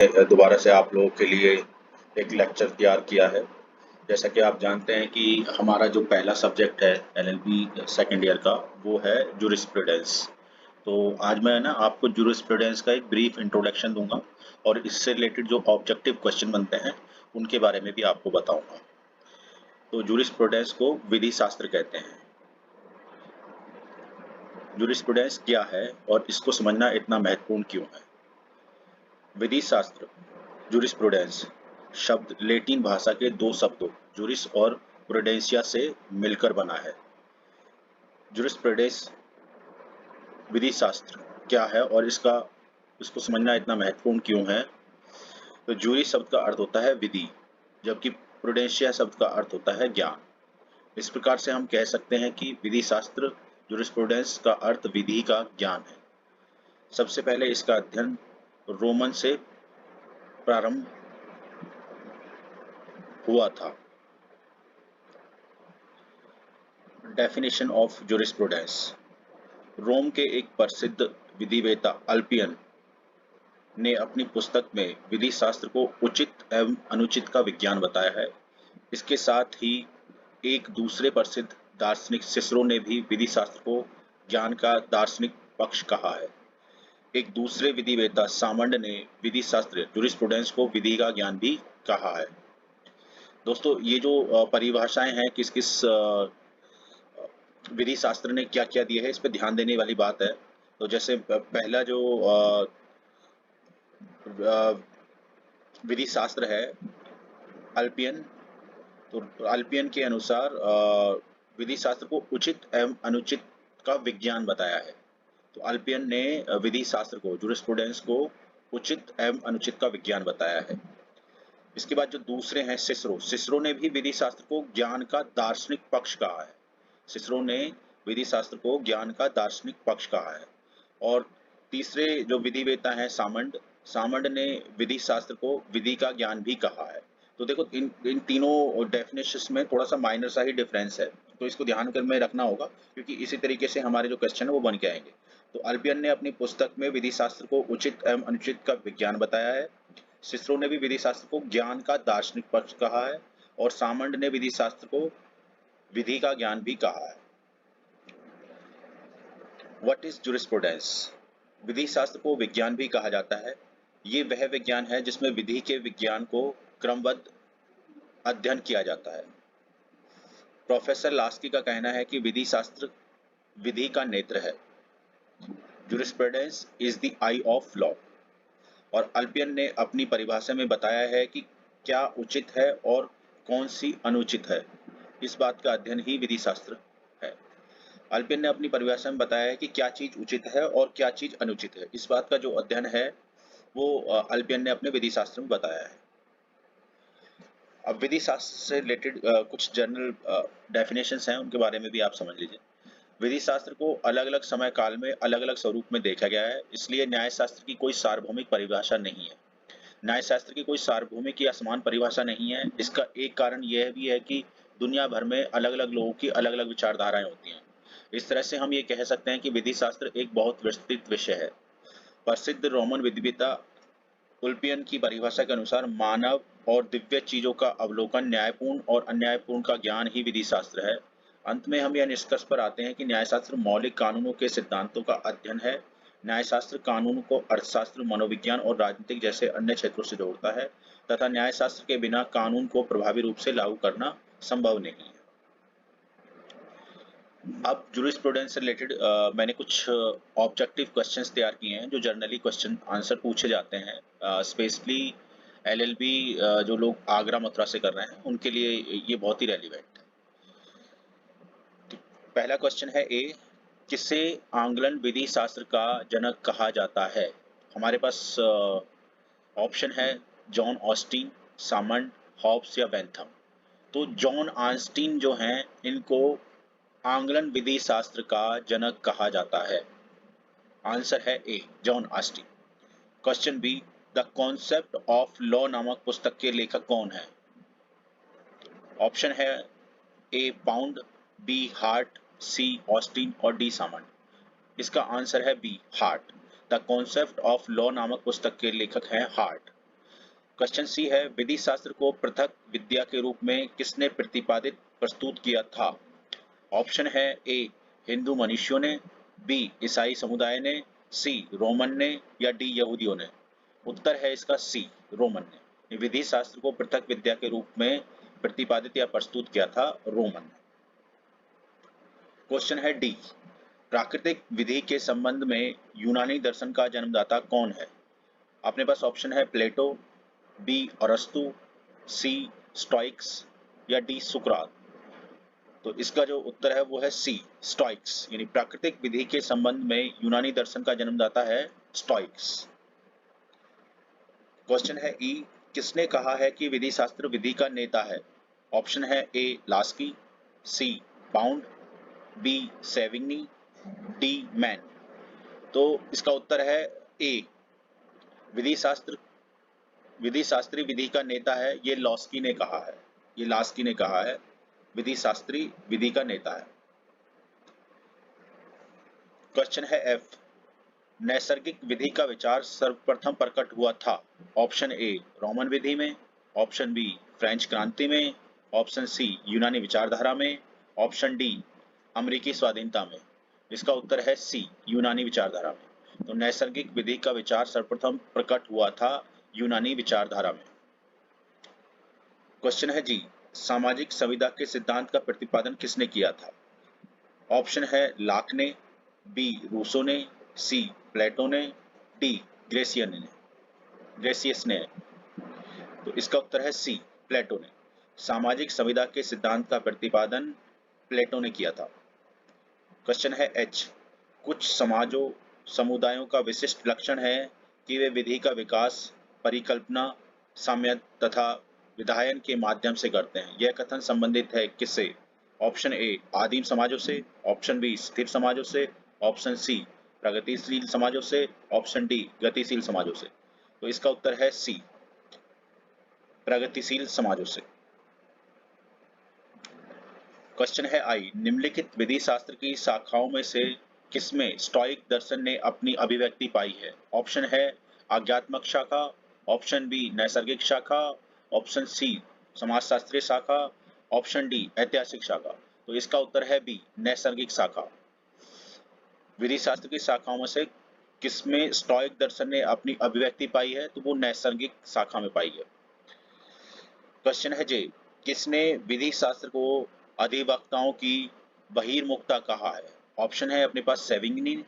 दोबारा से आप लोगों के लिए एक लेक्चर तैयार किया है। जैसा कि आप जानते हैं कि हमारा जो पहला सब्जेक्ट है एलएलबी सेकंड ईयर का, वो है जूरिस्प्रूडेंस। तो आज मैं ना आपको जूरिस्प्रूडेंस का एक ब्रीफ इंट्रोडक्शन दूंगा और इससे रिलेटेड जो ऑब्जेक्टिव क्वेश्चन बनते हैं उनके बारे में भी आपको बताऊंगा। तो जूरिस्प्रूडेंस को विधि शास्त्र कहते हैं। जूरिस्प्रूडेंस क्या है और इसको समझना इतना महत्वपूर्ण क्यों है? विधि शास्त्र, जूरिस्प्रूडेंस शब्द लैटिन भाषा के दो शब्दों जूरिस और प्रूडेंसिया से मिलकर बना है। जूरिस्प्रूडेंस विधि शास्त्र क्या है और इसको समझना इतना महत्वपूर्ण क्यों है? तो जूरी शब्द का अर्थ होता है विधि, जबकि प्रूडेंसिया शब्द का अर्थ होता है ज्ञान। इस प्रकार से हम कह सकते हैं कि विधि शास्त्र, जूरिस्प्रूडेंस का अर्थ विधि का ज्ञान है। सबसे पहले इसका अध्ययन रोमन से प्रारंभ हुआ था। Definition of jurisprudence. रोम के एक प्रसिद्ध विधिवेत्ता अल्पियन ने अपनी पुस्तक में विधि शास्त्र को उचित एवं अनुचित का विज्ञान बताया है। इसके साथ ही एक दूसरे प्रसिद्ध दार्शनिक सिसरो ने भी विधि शास्त्र को ज्ञान का दार्शनिक पक्ष कहा है। एक दूसरे विधिवेत्ता सामंड ने विधि शास्त्र जूरिस्प्रूडेंस को विधि का ज्ञान भी कहा है। दोस्तों, ये जो परिभाषाएं हैं किस किस विधि शास्त्र ने क्या क्या दिया है, इस पर ध्यान देने वाली बात है। तो जैसे पहला जो विधि शास्त्र है अल्पियन, तो अल्पियन के अनुसार विधि शास्त्र को उचित एवं अनुचित का विज्ञान बताया है। तो अल्पियन ने विधि शास्त्र को, जूरिस्प्रूडेंस को उचित एवं अनुचित का विज्ञान बताया है। इसके बाद जो दूसरे हैं सिसरो ने भी विधि शास्त्र को ज्ञान का दार्शनिक पक्ष कहा है। सिसरो ने विधि शास्त्र को ज्ञान का दार्शनिक पक्ष कहा है। और तीसरे जो विधिवेत्ता हैं सामंड ने विधि शास्त्र को विधि का ज्ञान भी कहा है। तो देखो, इन तीनों डेफिनेशंस में थोड़ा सा माइनर सा ही डिफरेंस है, तो इसको ध्यान में रखना होगा, क्योंकि इसी तरीके से हमारे जो क्वेश्चन है वो बन के आएंगे। तो अल्पियन ने अपनी पुस्तक में विधि शास्त्र को उचित एवं अनुचित का विज्ञान बताया है। सिसरो ने भी विधि शास्त्र को ज्ञान का दार्शनिक पक्ष कहा है और सामंड ने विधि शास्त्र को विधि का ज्ञान भी कहा है। What is jurisprudence? विधि शास्त्र को विज्ञान भी कहा जाता है। ये वह विज्ञान है जिसमें विधि के विज्ञान को क्रमबद्ध अध्ययन किया जाता है। प्रोफेसर लास्की का कहना है कि विधि शास्त्र विधि का नेत्र है। Jurisprudence is the I of law. और अल्पियन ने अपनी परिभाषा में बताया है कि क्या उचित है और कौन सी अनुचित है। इस बात का अध्ययन ही विधि शास्त्र है। अल्पियन ने अपनी परिभाषा में बताया है कि क्या चीज उचित है और क्या चीज अनुचित है। इस बात का जो अध्ययन है वो अल्पियन ने अपने विधि शास्त्र में बताया है। अब विधि शास्त्र से रिलेटेड कुछ जनरल डेफिनेशंस हैं, उनके बारे में भी आप समझ लीजिए। विधि शास्त्र को अलग अलग समय काल में अलग अलग स्वरूप में देखा गया है, इसलिए न्याय शास्त्र की कोई सार्वभौमिक परिभाषा नहीं है। न्याय शास्त्र की कोई सार्वभौमिक या समान परिभाषा नहीं है। इसका एक कारण यह भी है कि दुनिया भर में अलग अलग लोगों की अलग अलग विचारधाराएं होती हैं। इस तरह से हम ये कह सकते हैं कि विधि शास्त्र एक बहुत विस्तृत विषय है। प्रसिद्ध रोमन विधिवेत्ता उल्पियन की परिभाषा के अनुसार मानव और दिव्य चीजों का अवलोकन, न्यायपूर्ण और अन्यायपूर्ण का ज्ञान ही विधि शास्त्र है। अंत में हम यह निष्कर्ष पर आते हैं कि न्यायशास्त्र मौलिक कानूनों के सिद्धांतों का अध्ययन है। न्यायशास्त्र कानून को अर्थशास्त्र, मनोविज्ञान और राजनीतिक जैसे अन्य क्षेत्रों से जोड़ता है तथा न्यायशास्त्र के बिना कानून को प्रभावी रूप से लागू करना संभव नहीं है। अब जूरिस्प्रूडेंस से रिलेटेड मैंने कुछ ऑब्जेक्टिव क्वेश्चंस तैयार किए हैं जो जर्नली क्वेश्चन आंसर पूछे जाते हैं। स्पेशली एलएलबी जो लोग आगरा मथुरा से कर रहे हैं उनके लिए ये बहुत ही रेलिवेंट है। पहला क्वेश्चन है ए, किसे आंगलन विधि शास्त्र का जनक कहा जाता है? हमारे पास ऑप्शन है जॉन ऑस्टिन, सामंड, हॉब्स या बेंथम। तो जॉन ऑस्टिन जो हैं इनको आंगलन विधि शास्त्र का जनक कहा जाता है। आंसर है A, John Austin. Question B, the concept of law नामक पुस्तक के लेखक कौन है? ऑप्शन है A Pound, B Hart, C Austin और डी सामंड। इसका आंसर है B, Hart. The concept of law नामक पुस्तक के लेखक हैं हार्ट। क्वेश्चन सी है, विधि शास्त्र को पृथक विद्या के रूप में किसने प्रतिपादित प्रस्तुत किया था? ऑप्शन है ए हिंदू मनुष्यों ने, बी ईसाई समुदाय ने, सी रोमन ने या डी यहूदियों ने। उत्तर है इसका सी रोमन ने। विधि शास्त्र को पृथक विद्या के रूप में प्रतिपादित या प्रस्तुत किया था रोमन ने। क्वेश्चन है डी, प्राकृतिक विधि के संबंध में यूनानी दर्शन का जन्मदाता कौन है? अपने पास ऑप्शन है प्लेटो, बी अरस्तु, सी स्टोइक्स या डी सुकरात। तो इसका जो उत्तर है वो है सी स्टोइक्स, यानी प्राकृतिक विधि के संबंध में यूनानी दर्शन का जन्मदाता है स्टोइक्स। क्वेश्चन है ई, किसने कहा है कि विधि शास्त्र विधि का नेता है? ऑप्शन है ए लास्की, सी बाउंड, बी सेविग्नी, डी मैन। तो इसका उत्तर है ए, विधि शास्त्री विधि का नेता है, ये लॉस्की ने कहा है, ये लास्की ने कहा है, विधि शास्त्री विधि का नेता है। क्वेश्चन है एफ, नैसर्गिक विधि का विचार सर्वप्रथम प्रकट हुआ था? ऑप्शन ए रोमन विधि में, ऑप्शन बी फ्रेंच क्रांति में, ऑप्शन सी यूनानी विचारधारा में, ऑप्शन डी अमेरिकी स्वाधीनता में। इसका उत्तर है सी यूनानी विचारधारा में। तो नैसर्गिक विधि का विचार सर्वप्रथम प्रकट हुआ था यूनानी विचारधारा में। क्वेश्चन है जी, सामाजिक संविदा के सिद्धांत का प्रतिपादन किसने किया था? ऑप्शन है लाक ने, बी रूसो ने, सी प्लेटो ने, डी ग्रेसियस ने। तो इसका उत्तर है सी प्लेटो ने। सामाजिक संविदा के सिद्धांत का प्रतिपादन प्लेटो ने किया था। क्वेश्चन है एच, कुछ समुदायों का विशिष्ट लक्षण है कि वे विधि का विकास परिकल्पना, साम्य तथा विधायन के माध्यम से करते हैं। यह कथन संबंधित है किससे? ऑप्शन ए आदिम समाजों से, ऑप्शन बी स्थिर समाजों से, ऑप्शन सी प्रगतिशील समाजों से, ऑप्शन डी गतिशील समाजों से। तो इसका उत्तर है सी प्रगतिशील समाजों से। क्वेश्चन है आई, निम्नलिखित विधि शास्त्र की शाखाओं में से किसमें स्टोइक दर्शन ने अपनी अभिव्यक्ति पाई है? ऑप्शन है आज्ञात्मक शाखा, ऑप्शन बी नैसर्गिक शाखा, ऑप्शन सी समाजशास्त्रीय शाखा, ऑप्शन डी ऐतिहासिक शाखा। तो इसका उत्तर है बी नैसर्गिक शाखा। विधि शास्त्र की शाखाओं में से किसमें स्टोइक दर्शन ने अपनी अभिव्यक्ति पाई है? तो वो नैसर्गिक शाखा में पाई है। क्वेश्चन है जे, किसने विधि शास्त्र को अधिवक्ताओं की बहिर्मुखता कहा है? ऑप्शन है अपने पास Savigny,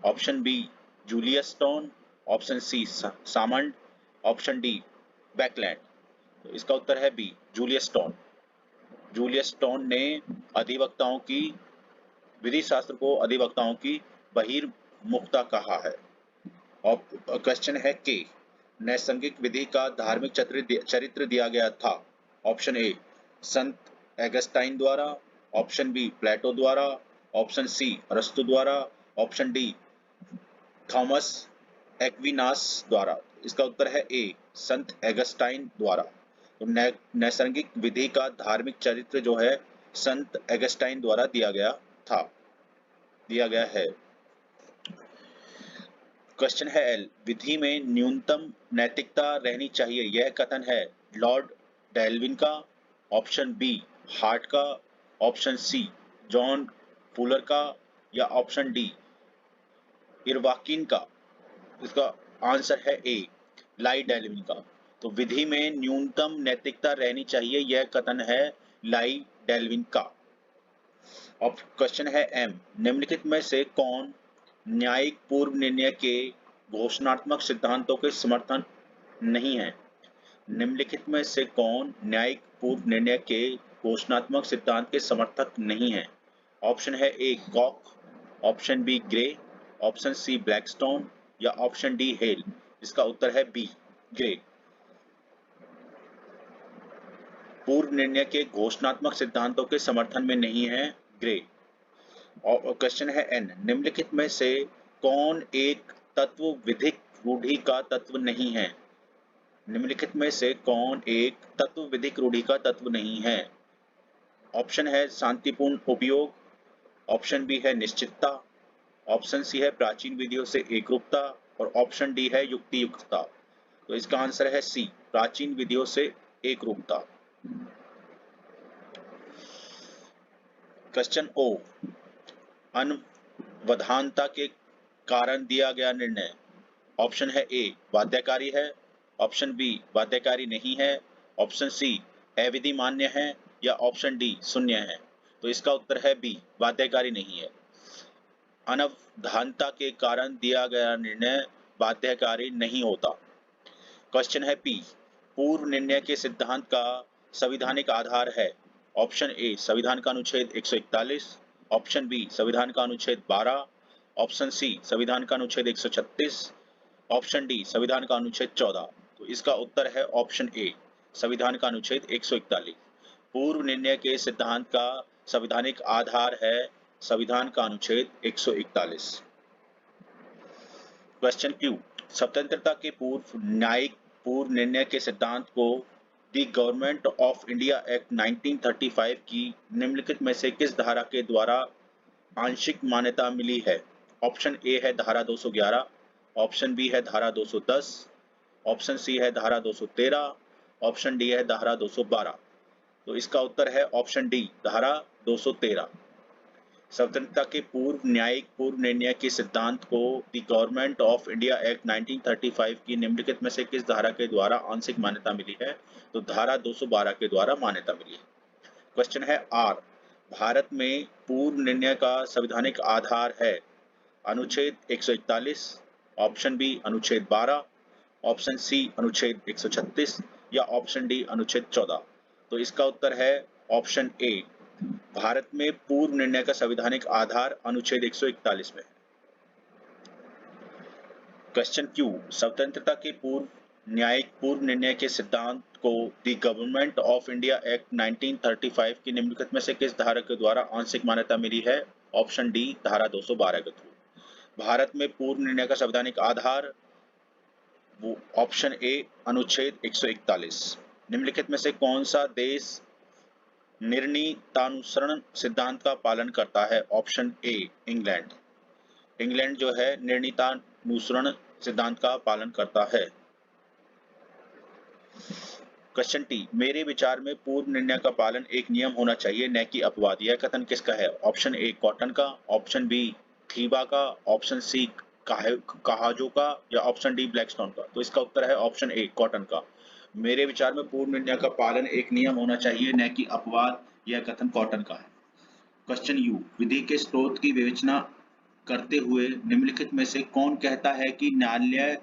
option B Julius Stone, option C Salmond, option D Buckland. तो इसका उत्तर है B Julius Stone. Julius Stone ने अधिवक्ताओं की विधि शास्त्र को अधिवक्ताओं की बहिर्मुखता कहा है। और क्वेश्चन है के, नैसर्गिक विधि का धार्मिक चरित्र दिया गया था? ऑप्शन ए संत एगस्टाइन द्वारा, ऑप्शन बी प्लेटो द्वारा, ऑप्शन सी अरस्तु द्वारा, ऑप्शन डी थॉमस एक्विनास द्वारा। इसका उत्तर है ए संत एगस्टाइन द्वारा। तो नैसर्गिक विधि का धार्मिक चरित्र जो है संत एगस्टाइन द्वारा दिया गया है। क्वेश्चन है एल, विधि में न्यूनतम नैतिकता रहनी चाहिए, यह कथन है लॉर्ड डाल्विन का, ऑप्शन बी हार्ट का, ऑप्शन सी जॉन फुलर का या ऑप्शन डी इरवाकिन का। इसका आंसर है ए लाई डाल्विन का। तो विधि में न्यूनतम नैतिकता रहनी चाहिए, यह कथन है लाई डाल्विन का। और क्वेश्चन है एम, निम्नलिखित में से कौन न्यायिक पूर्व निर्णय के घोषणात्मक सिद्धांतों के समर्थन नहीं है? निम्नलिखित में से कौन न्यायिक पूर्व निर्णय के घोषणात्मक सिद्धांत के समर्थक नहीं है? ऑप्शन है A Coke, option B Gray, option C Blackstone या ऑप्शन डी हेल। इसका उत्तर है बी ग्रे। पूर्व निर्णय के घोषणात्मक सिद्धांतों के समर्थन में नहीं है ग्रे। और क्वेश्चन है एन, निम्नलिखित में से कौन एक तत्व विधिक रूढ़ि का तत्व नहीं है? निम्नलिखित में से कौन एक तत्व विधिक रूढ़ि का तत्व नहीं है? ऑप्शन है शांतिपूर्ण उपयोग, ऑप्शन बी है निश्चितता, ऑप्शन सी है प्राचीन विधियों से एकरूपता और ऑप्शन डी है युक्तियुक्तता। तो इसका आंसर है सी, प्राचीन विधियों से एक रूपता। क्वेश्चन ओ, अनवधानता के कारण दिया गया निर्णय। ऑप्शन है ए, बाध्यकारी है, ऑप्शन बी, बाध्यकारी नहीं है, ऑप्शन सी, अविधि मान्य है, या ऑप्शन डी, शून्य है। तो इसका उत्तर है बी, बाध्यकारी नहीं है। अनवधानता के कारण दिया गया निर्णय बाध्यकारी नहीं होता। क्वेश्चन है पी, पूर्व निर्णय के सिद्धांत का संवैधानिक आधार है। ऑप्शन ए, संविधान का अनुच्छेद 141, ऑप्शन बी, संविधान का अनुच्छेद 12, ऑप्शन सी, संविधान का अनुच्छेद 136, ऑप्शन डी, संविधान का अनुच्छेद 14। तो इसका उत्तर है ऑप्शन ए, संविधान का अनुच्छेद 141। पूर्व निर्णय के सिद्धांत का संवैधानिक आधार है संविधान का अनुच्छेद 141। क्वेश्चन क्यू, स्वतंत्रता के पूर्व न्यायिक पूर्व निर्णय के सिद्धांत को the government of India act 1935 की निम्नलिखित में से किस धारा के द्वारा आंशिक मान्यता मिली है। ऑप्शन ए है धारा 211, ऑप्शन बी है धारा 210, ऑप्शन सी है धारा 213, ऑप्शन डी है धारा 212। तो इसका उत्तर है ऑप्शन डी, धारा 213। स्वतंत्रता के पूर्व न्यायिक पूर्व निर्णय के सिद्धांत को the government of India act 1935 की निम्नलिखित में से किस धारा के द्वारा आंशिक मान्यता मिली है। तो धारा 212 के द्वारा मान्यता मिली है। क्वेश्चन है आर, भारत में पूर्व निर्णय का संवैधानिक आधार है अनुच्छेद 141, ऑप्शन बी अनुच्छेद 12, ऑप्शन सी अनुच्छेद 136, या ऑप्शन डी अनुच्छेद 14। तो इसका उत्तर है ऑप्शन ए, भारत में पूर्व निर्णय का संवैधानिक आधार अनुच्छेद 141 में है। क्वेश्चन क्यू, स्वतंत्रता के पूर्व न्यायिक पूर्व निर्णय के सिद्धांत को the government of India act 1935 की निम्नलिखित में से किस धारा के द्वारा आंशिक मान्यता मिली है। ऑप्शन डी, धारा 212 के थ्रू। भारत में पूर्व निर्णय का संवैधानिक आधार वो ऑप्शन ए, अनुच्छेद 141। निम्नलिखित में से कौन सा देश निर्णीतानुसरण सिद्धांत का पालन करता है। ऑप्शन ए, इंग्लैंड। इंग्लैंड जो है निर्णीतानुसरण सिद्धांत का पालन करता है। क्वेश्चन टी, मेरे विचार में पूर्व निर्णय का पालन एक नियम होना चाहिए न कि अपवाद। यह कथन किसका है। ऑप्शन ए, कॉटन का, ऑप्शन बी, थीबा का, ऑप्शन सी, कहाजो का, या ऑप्शन डी, ब्लैकस्टोन का। तो इसका उत्तर है ऑप्शन ए, कॉटन का। मेरे विचार में पूर्व निर्णय का पालन एक नियम होना चाहिए न कि अपवाद, यह कथन कॉटन का है। क्वेश्चन यू, विधि के स्रोत की विवेचना करते हुए निम्नलिखित में से कौन कहता है कि न्यायालय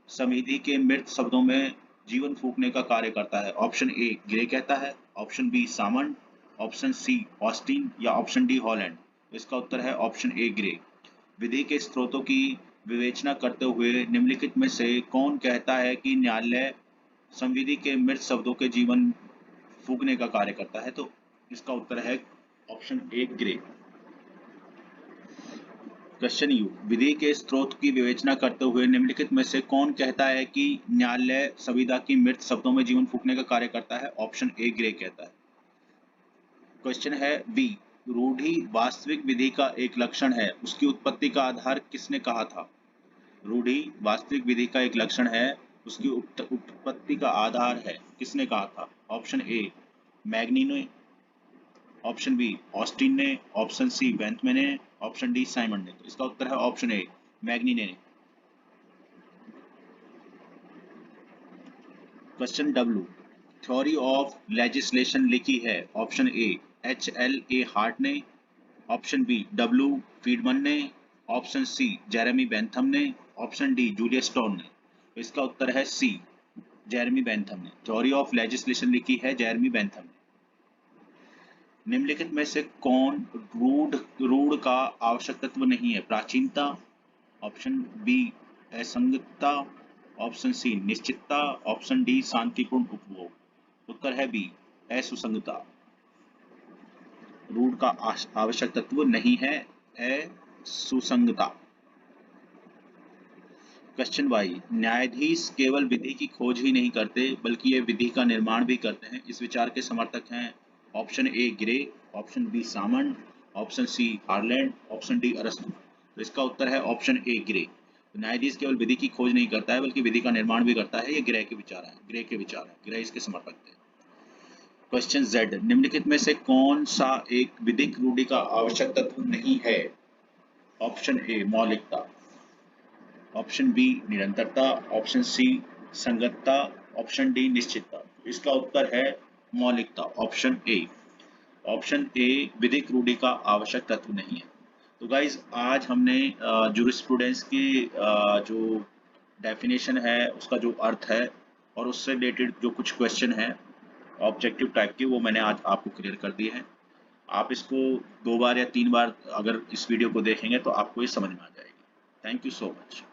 संविधि के मृत शब्दों में जीवन फूंकने का कार्य करता है। ऑप्शन ए, ग्रे कहता है, option B, Salmond, option C, Austin, या ऑप्शन डी, हॉलैंड। इसका उत्तर है ऑप्शन ए, ग्रे। विधि के स्रोतों की विवेचना करते हुए निम्नलिखित में से कौन कहता है कि न्यायालय संविधि के मृत शब्दों के जीवन फूंकने का कार्य करता है। तो इसका उत्तर है option A, Gray. Question U, विधि के स्रोत की विवेचना करते हुए निम्नलिखित में से कौन कहता है कि न्यायालय संविदा की मृत शब्दों में जीवन फूंकने का कार्य करता है। ऑप्शन ए, ग्रे कहता है। क्वेश्चन है बी, रूढ़ि वास्तविक विधि का एक लक्षण है, उसकी उत्पत्ति का आधार किसने कहा था। रूढ़ि वास्तविक विधि का एक लक्षण है, उसकी उत्पत्ति का आधार है, किसने कहा था। ऑप्शन ए, मैग्नी ने, ऑप्शन बी, ऑस्टिन ने, ऑप्शन सी, बेंथमे ने, ऑप्शन डी, साइमंड ने। तो इसका उत्तर है ऑप्शन ए, मैग्नी ने। Question W, theory of legislation लिखी है। ऑप्शन ए, HLA हार्ट ने, ऑप्शन बी, W फीडमन ने, ऑप्शन सी, जेरेमी बेंथम ने, ऑप्शन डी, जूलियस स्टोन ने। तो इसका उत्तर है सी, जेरेमी बेंथम ने। थ्योरी ऑफ लेजिस्लेशन लिखी है जेरेमी बेंथम ने। निम्नलिखित में से कौन रूढ़ का आवश्यक तत्व नहीं है। प्राचीनता, ऑप्शन बी, असंगतता, ऑप्शन सी, निश्चितता, ऑप्शन डी, शांतिपूर्ण उपभोग। उत्तर है बी, असुसंगता। रूढ़ का आवश्यक तत्व नहीं है असुसंगता। क्वेश्चन वाई, न्यायाधीश केवल विधि की खोज ही नहीं करते बल्कि ये विधि का निर्माण भी करते हैं। इस विचार के समर्थक हैं option A, Gray, option B, Salmond, option C, Harland, option D, अरस्तू। तो इसका उत्तर है ऑप्शन ए, ग्रे। न्यायाधीश केवल विधि की खोज नहीं करता है बल्कि विधि का निर्माण भी करता है। ये ग्रे के विचार हैं, ग्रे इसके समर्थक थे। क्वेश्चन Z, निम्नलिखित में से कौन सा एक विधिक रूढ़ि का आवश्यक तत्व नहीं है? ऑप्शन ए मौलिकता, ऑप्शन बी निरंतरता, ऑप्शन सी संगतता, ऑप्शन डी निश्चितता। इसका उत्तर है मौलिकता, ऑप्शन ए। ऑप्शन ए विधिक रूढ़ि का आवश्यक तत्व नहीं है। तो गाइज आज हमने जूरिस्प्रूडेंस की जो डेफिनेशन है, उसका जो अर्थ है और उससे रिलेटेड जो कुछ क्वेश्चन है ऑब्जेक्टिव टाइप के, वो मैंने आज आपको क्लियर कर दिए हैं। आप इसको 2 बार या 3 बार अगर इस वीडियो को देखेंगे तो आपको ये समझ में आ जाएगी। Thank you so much.